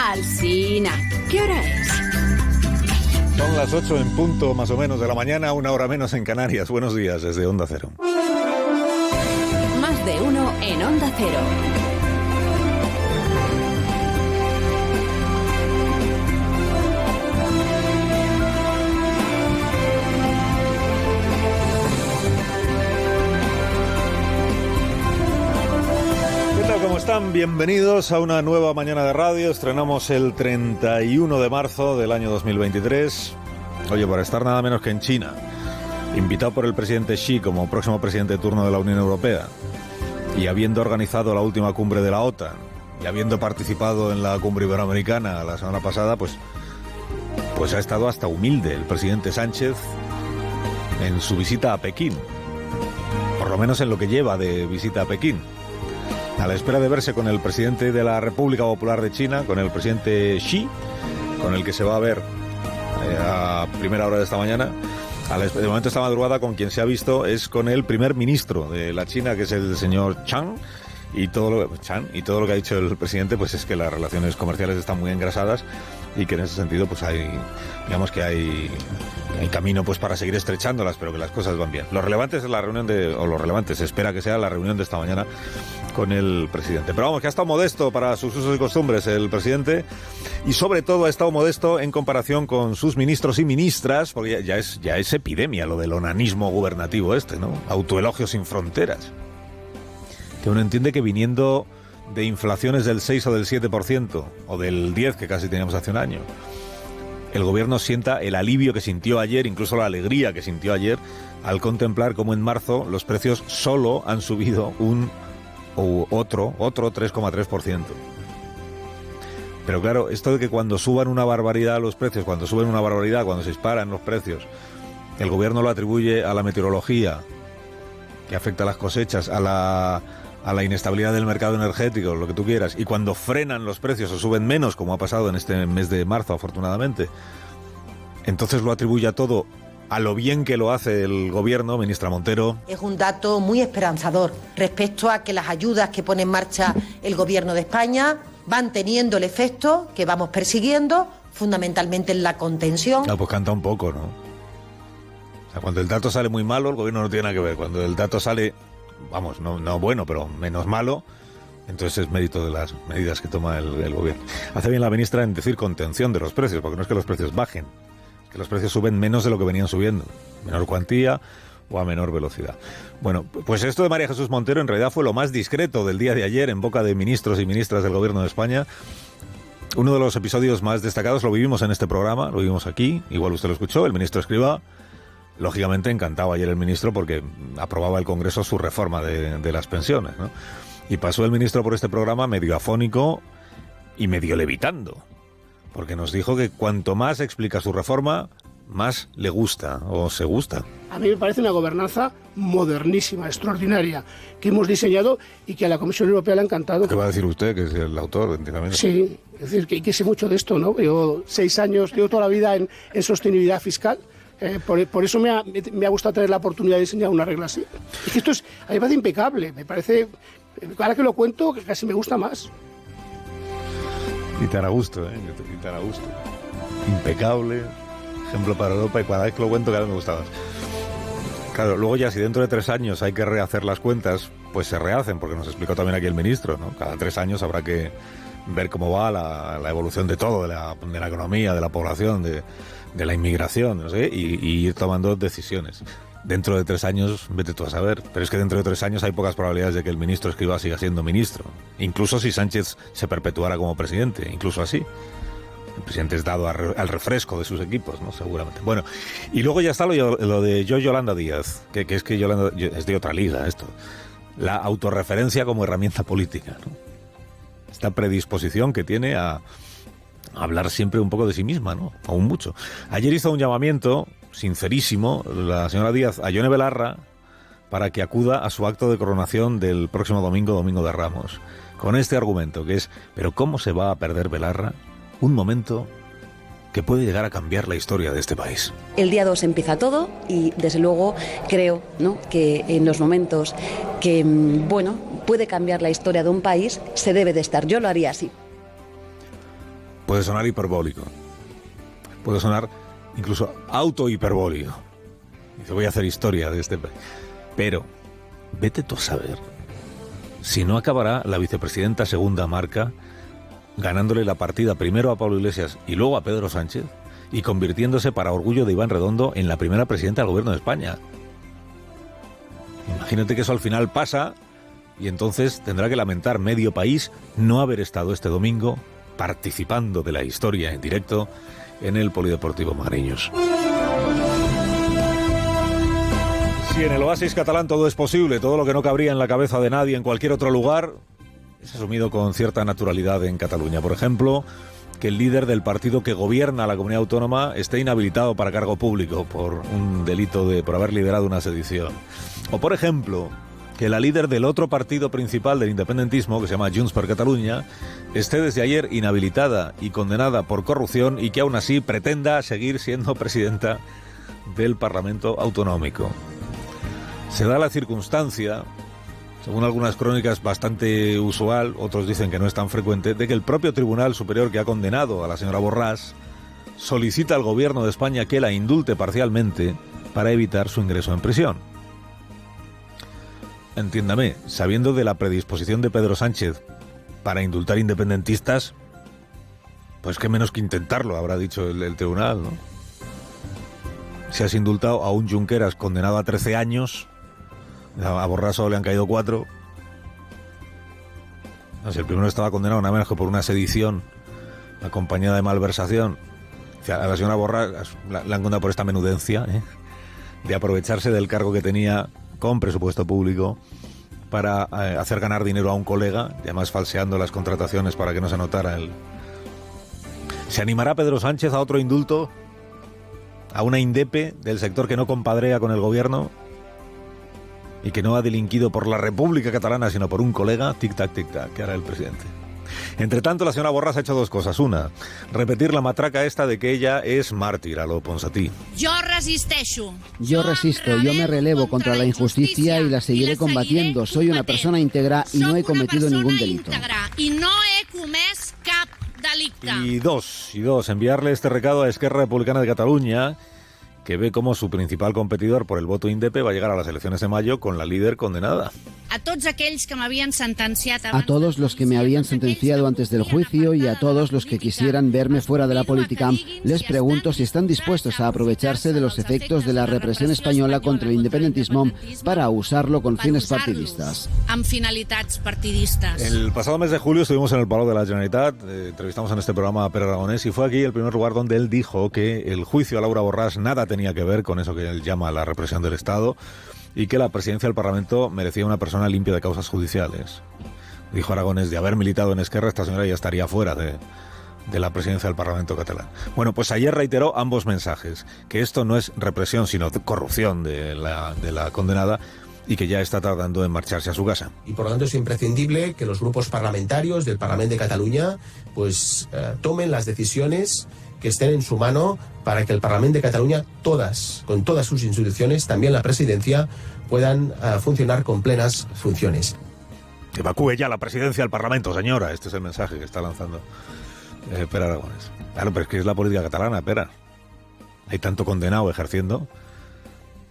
Alsina, ¿qué hora es? Son las 8 en punto, más o menos, de la mañana, 1 hora menos en Canarias. Buenos días, desde Onda Cero. Más de uno en Onda Cero. ¿Cómo están? Bienvenidos a una nueva mañana de radio. Estrenamos el 31 de marzo del año 2023. Oye, para estar nada menos que en China, invitado por el presidente Xi como próximo presidente de turno de la Unión Europea, y habiendo organizado la última cumbre de la OTAN, y habiendo participado en la cumbre iberoamericana la semana pasada, pues ha estado hasta humilde el presidente Sánchez en su visita a Pekín, por lo menos en lo que lleva de visita a Pekín, a la espera de verse con el presidente de la República Popular de China, con el presidente Xi, con el que se va a ver a primera hora de esta mañana. De momento, esta madrugada, con quien se ha visto es con el primer ministro de la China, que es el señor Chang, y todo lo que ha dicho el presidente pues es que las relaciones comerciales están muy engrasadas y que en ese sentido pues hay camino pues para seguir estrechándolas, pero que las cosas van bien. Lo relevante es la reunión se espera que sea la reunión de esta mañana con el presidente. Pero vamos, que ha estado modesto para sus usos y costumbres el presidente, y sobre todo ha estado modesto en comparación con sus ministros y ministras, porque ya es epidemia lo del onanismo gubernativo ¿no? Autoelogio sin fronteras. Que uno entiende que viniendo de inflaciones del 6 o del 7%, o del 10% que casi teníamos hace un año, el gobierno sienta el alivio que sintió ayer, incluso la alegría que sintió ayer, al contemplar cómo en marzo los precios solo han subido otro 3,3%. Pero claro, esto de que cuando suban una barbaridad los precios, cuando se disparan los precios, el gobierno lo atribuye a la meteorología, que afecta a las cosechas, a la inestabilidad del mercado energético, lo que tú quieras, y cuando frenan los precios o suben menos, como ha pasado en este mes de marzo, afortunadamente, entonces lo atribuye a todo a lo bien que lo hace el gobierno, ministra Montero. Es un dato muy esperanzador respecto a que las ayudas que pone en marcha el gobierno de España van teniendo el efecto que vamos persiguiendo, fundamentalmente en la contención. Ah, pues canta un poco, ¿no? O sea, cuando el dato sale muy malo, el gobierno no tiene nada que ver. Cuando el dato sale, vamos, no bueno, pero menos malo, entonces es mérito de las medidas que toma el gobierno. Hace bien la ministra en decir contención de los precios, porque no es que los precios bajen, es que los precios suben menos de lo que venían subiendo, menor cuantía o a menor velocidad. Bueno, pues esto de María Jesús Montero en realidad fue lo más discreto del día de ayer en boca de ministros y ministras del gobierno de España. Uno de los episodios más destacados lo vivimos en este programa, lo vivimos aquí, igual usted lo escuchó, el ministro Escrivá. Lógicamente encantado ayer el ministro porque aprobaba el Congreso su reforma de las pensiones, ¿no? Y pasó el ministro por este programa medio afónico y medio levitando, porque nos dijo que cuanto más explica su reforma, más le gusta o se gusta. A mí me parece una gobernanza modernísima, extraordinaria, que hemos diseñado y que a la Comisión Europea le ha encantado. ¿Qué va a decir usted, que es el autor, entiendamente? Sí, es decir, que sé mucho de esto, ¿no? Llevo 6 años, llevo toda la vida en sostenibilidad fiscal. Por eso me ha gustado tener la oportunidad de diseñar una regla así. Es que esto es, a mí me parece impecable, me parece, ahora que lo cuento, que casi me gusta más. Y te hará gusto, y te hará gusto. Impecable, ejemplo para Europa, y cada vez que lo cuento cada vez me gusta más. Claro, luego ya si dentro de 3 años hay que rehacer las cuentas, pues se rehacen, porque nos explicó también aquí el ministro, ¿no? Cada 3 años habrá que ver cómo va la evolución de todo, de la economía, de la población, de la inmigración, no sé, y ir tomando decisiones. Dentro de 3 años, vete tú a saber, pero es que dentro de 3 años hay pocas probabilidades de que el ministro Escrivá siga siendo ministro, incluso si Sánchez se perpetuara como presidente, incluso así. El presidente es dado al refresco de sus equipos, ¿no? Seguramente. Bueno, y luego ya está lo de Yolanda Díaz, que es que Yolanda es de otra liga esto. La autorreferencia como herramienta política, ¿no? Esta predisposición que tiene a hablar siempre un poco de sí misma, ¿no? Aún mucho. Ayer hizo un llamamiento sincerísimo la señora Díaz a Yone Belarra para que acuda a su acto de coronación del próximo domingo de Ramos, con este argumento que es: ¿pero cómo se va a perder Belarra un momento que puede llegar a cambiar la historia de este país? El día 2 empieza todo y desde luego creo, ¿no?, que en los momentos que, puede cambiar la historia de un país, se debe de estar. Yo lo haría así. puede sonar hiperbólico, puede sonar incluso autohiperbólico. Dice, voy a hacer historia de este país. Pero, vete tú a saber si no acabará la vicepresidenta segunda Marca ganándole la partida primero a Pablo Iglesias y luego a Pedro Sánchez y convirtiéndose, para orgullo de Iván Redondo, en la primera presidenta del gobierno de España. Imagínate que eso al final pasa y entonces tendrá que lamentar medio país no haber estado este domingo participando de la historia en directo en el Polideportivo Magariños. Si en el oasis catalán todo es posible, todo lo que no cabría en la cabeza de nadie en cualquier otro lugar es asumido con cierta naturalidad en Cataluña. Por ejemplo, que el líder del partido que gobierna la comunidad autónoma esté inhabilitado para cargo público por un delito por haber liderado una sedición. O por ejemplo, que la líder del otro partido principal del independentismo, que se llama Junts per Catalunya, esté desde ayer inhabilitada y condenada por corrupción y que aún así pretenda seguir siendo presidenta del Parlamento Autonómico. Se da la circunstancia, según algunas crónicas bastante usual, otros dicen que no es tan frecuente, de que el propio Tribunal Superior que ha condenado a la señora Borràs solicita al gobierno de España que la indulte parcialmente para evitar su ingreso en prisión. Entiéndame, sabiendo de la predisposición de Pedro Sánchez para indultar independentistas, pues qué menos que intentarlo, habrá dicho el tribunal, ¿no? Si has indultado a un Junqueras condenado a 13 años, a Borràs solo le han caído 4. No, si el primero estaba condenado nada menos que por una sedición acompañada de malversación, a la señora Borràs la han condenado por esta menudencia, de aprovecharse del cargo que tenía con presupuesto público para hacer ganar dinero a un colega, y además falseando las contrataciones para que no se notara el... ¿Se animará Pedro Sánchez a otro indulto? ¿A una indepe del sector que no compadrea con el gobierno y que no ha delinquido por la República Catalana sino por un colega? Tic-tac, tic-tac, ¿qué hará el presidente? Entre tanto, la señora Borràs ha hecho dos cosas. Una, repetir la matraca esta de que ella es mártir a lo Ponsatí. Yo resisto, yo me relevo contra la injusticia y la seguiré combatiendo. Soy una persona íntegra y no he cometido ningún delito. Y dos, enviarle este recado a Esquerra Republicana de Catalunya, que ve cómo su principal competidor por el voto indepe va a llegar a las elecciones de mayo con la líder condenada. A todos los que me habían sentenciado antes del juicio y a todos los que quisieran verme fuera de la política, les pregunto si están dispuestos a aprovecharse de los efectos de la represión española contra el independentismo para usarlo con fines partidistas. El pasado mes de julio estuvimos en el Palau de la Generalitat, entrevistamos en este programa a Pere Aragonès y fue aquí el primer lugar donde él dijo que el juicio a Laura Borràs nada tenía que ver con eso que él llama la represión del Estado y que la presidencia del Parlamento merecía una persona limpia de causas judiciales. Dijo Aragonès, de haber militado en Esquerra, esta señora ya estaría fuera de la presidencia del Parlamento catalán. Bueno, pues ayer reiteró ambos mensajes, que esto no es represión, sino corrupción de la condenada y que ya está tardando en marcharse a su casa. Y por lo tanto es imprescindible que los grupos parlamentarios del Parlamento de Cataluña tomen las decisiones que estén en su mano para que el Parlamento de Cataluña, con todas sus instituciones, también la presidencia, puedan funcionar con plenas funciones. Evacúe ya la presidencia del Parlamento, señora. Este es el mensaje que está lanzando Pere Aragonès. Claro, pero es que es la política catalana, Pera. Hay tanto condenado ejerciendo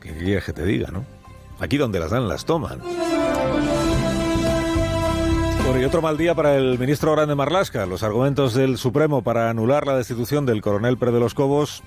que ¿qué quieres que te diga, no? Aquí donde las dan, las toman. Bueno, y otro mal día para el ministro Grande Marlaska. Los argumentos del Supremo para anular la destitución del coronel Pere de los Cobos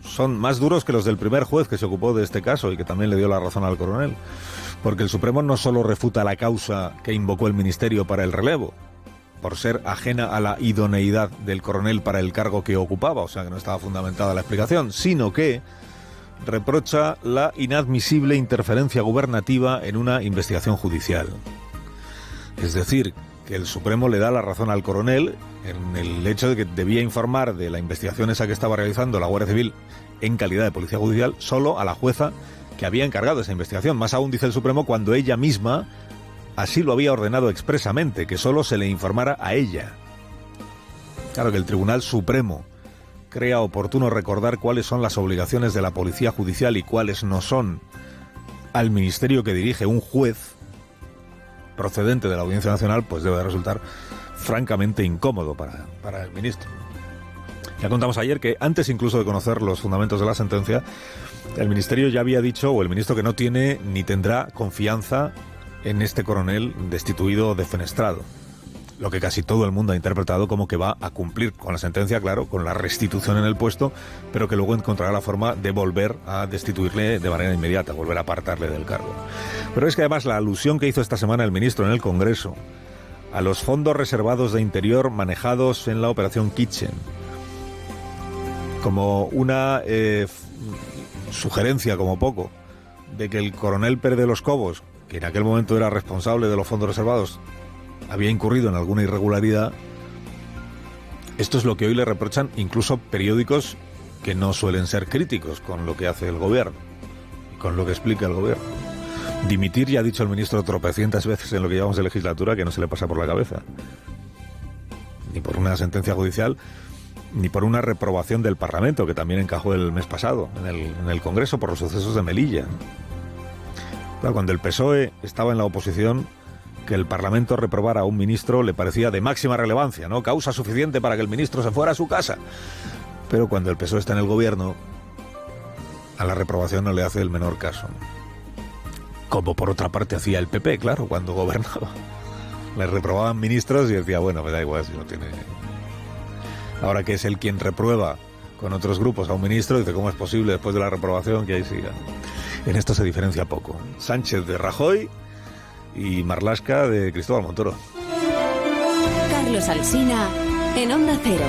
son más duros que los del primer juez que se ocupó de este caso y que también le dio la razón al coronel. Porque el Supremo no solo refuta la causa que invocó el ministerio para el relevo, por ser ajena a la idoneidad del coronel para el cargo que ocupaba, o sea que no estaba fundamentada la explicación, sino que reprocha la inadmisible interferencia gubernativa en una investigación judicial. Es decir, que el Supremo le da la razón al coronel en el hecho de que debía informar de la investigación esa que estaba realizando la Guardia Civil en calidad de policía judicial solo a la jueza que había encargado esa investigación. Más aún, dice el Supremo, cuando ella misma así lo había ordenado expresamente, que solo se le informara a ella. Claro que el Tribunal Supremo crea oportuno recordar cuáles son las obligaciones de la policía judicial y cuáles no son al ministerio que dirige un juez procedente de la Audiencia Nacional, pues debe de resultar francamente incómodo para el ministro. Ya contamos ayer que antes incluso de conocer los fundamentos de la sentencia, el Ministerio ya había dicho, o el ministro, que no tiene ni tendrá confianza en este coronel destituido, defenestrado. Lo que casi todo el mundo ha interpretado como que va a cumplir con la sentencia, claro, con la restitución en el puesto, pero que luego encontrará la forma de volver a destituirle de manera inmediata, volver a apartarle del cargo. Pero es que además la alusión que hizo esta semana el ministro en el Congreso a los fondos reservados de Interior manejados en la Operación Kitchen, como una sugerencia, como poco, de que el coronel Pérez de los Cobos, que en aquel momento era responsable de los fondos reservados, había incurrido en alguna irregularidad. Esto es lo que hoy le reprochan incluso periódicos que no suelen ser críticos con lo que hace el gobierno, con lo que explica el gobierno. Dimitir, ya ha dicho el ministro tropecientas veces en lo que llevamos de legislatura, que no se le pasa por la cabeza. Ni por una sentencia judicial, ni por una reprobación del Parlamento, que también encajó el mes pasado en el Congreso por los sucesos de Melilla. Claro, cuando el PSOE estaba en la oposición, que el Parlamento reprobara a un ministro le parecía de máxima relevancia, ¿no? Causa suficiente para que el ministro se fuera a su casa. Pero cuando el PSOE está en el gobierno, a la reprobación no le hace el menor caso. Como por otra parte hacía el PP, claro, cuando gobernaba. Le reprobaban ministros y decía, bueno, me da igual si no tiene... Ahora que es él quien reprueba con otros grupos a un ministro, dice, ¿cómo es posible después de la reprobación que ahí siga? En esto se diferencia poco. Sánchez de Rajoy y Marlaska de Cristóbal Montoro. Carlos Alsina en Onda Cero.